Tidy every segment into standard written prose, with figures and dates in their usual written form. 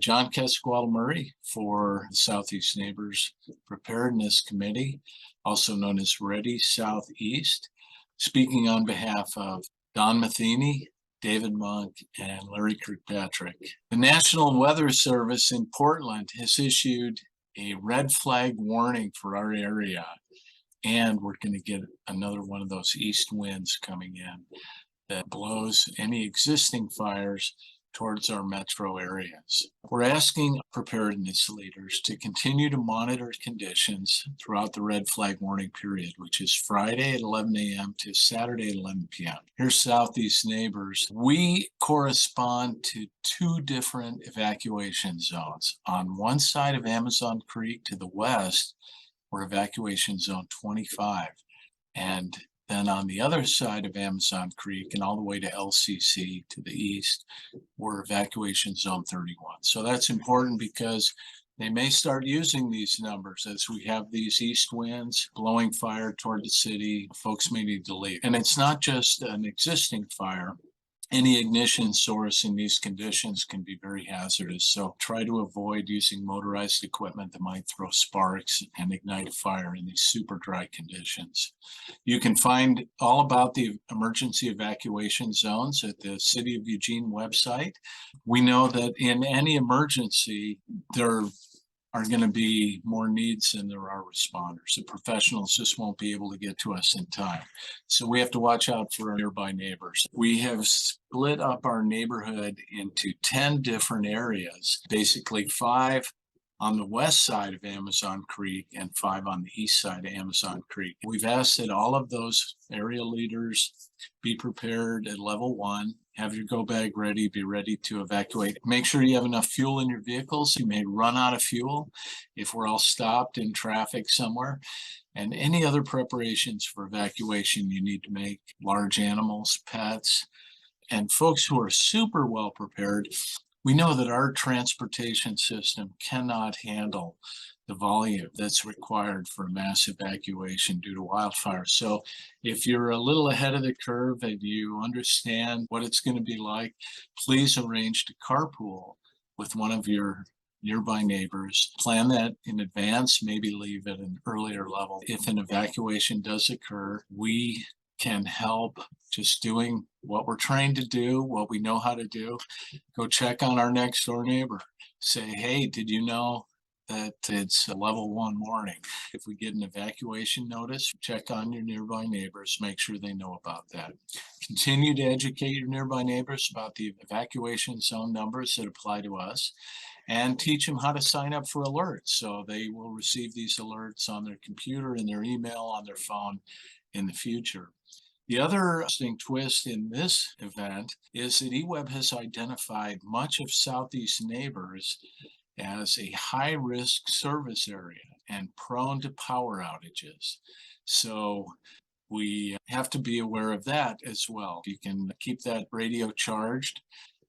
John Murray for the Southeast Neighbors Preparedness Committee, also known as Ready Southeast, speaking on behalf of Don Matheny, David Monk, and Larry Kirkpatrick. The National Weather Service in Portland has issued a red flag warning for our area, and we're going to get another one of those east winds coming in that blows any existing fires towards our metro areas. We're asking preparedness leaders to continue to monitor conditions throughout the red flag warning period, which is Friday at 11 a.m. to Saturday at 11 p.m. Here's Southeast Neighbors. We correspond to two different evacuation zones. On one side of Amazon Creek to the west, we're evacuation zone 25. And then on the other side of Amazon Creek and all the way to LCC to the east, we're evacuation zone 31. So that's important because they may start using these numbers as we have these east winds blowing fire toward the city. Folks may need to leave. And it's not just an existing fire. Any ignition source in these conditions can be very hazardous, so try to avoid using motorized equipment that might throw sparks and ignite a fire in these super dry conditions. You can find all about the emergency evacuation zones at the City of Eugene website. We know that in any emergency, there are going to be more needs than there are responders. The professionals just won't be able to get to us in time. So we have to watch out for our nearby neighbors. We have split up our neighborhood into 10 different areas, basically 5 on the west side of Amazon Creek and 5 on the east side of Amazon Creek. We've asked that all of those area leaders be prepared at level 1. Have your go bag ready, be ready to evacuate. Make sure you have enough fuel in your vehicles. You may run out of fuel if we're all stopped in traffic somewhere. And any other preparations for evacuation you need to make, large animals, pets, and folks who are super well prepared. We know that our transportation system cannot handle the volume that's required for a mass evacuation due to wildfire. So if you're a little ahead of the curve and you understand what it's going to be like, please arrange to carpool with one of your nearby neighbors. Plan that in advance, maybe leave at an earlier level. If an evacuation does occur, we can help just doing what we're trained to do, what we know how to do. Go check on our next door neighbor. Say, hey, did you know that it's a level 1 warning? If we get an evacuation notice, check on your nearby neighbors, make sure they know about that. Continue to educate your nearby neighbors about the evacuation zone numbers that apply to us, and teach them how to sign up for alerts so they will receive these alerts on their computer, in their email, on their phone in the future. The other interesting twist in this event is that eWeb has identified much of Southeast Neighbors as a high-risk service area and prone to power outages. So we have to be aware of that as well. You can keep that radio charged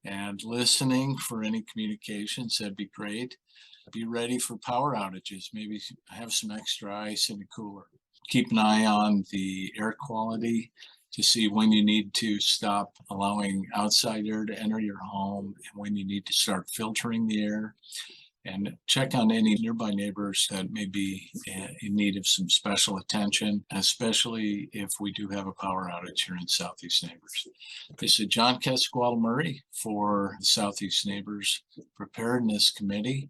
and listening for any communications, that'd be great. Be ready for power outages. Maybe have some extra ice in the cooler. Keep an eye on the air quality to see when you need to stop allowing outside air to enter your home and when you need to start filtering the air. And check on any nearby neighbors that may be in need of some special attention, especially if we do have a power outage here in Southeast Neighbors. This is John Murray for the Southeast Neighbors Preparedness Committee,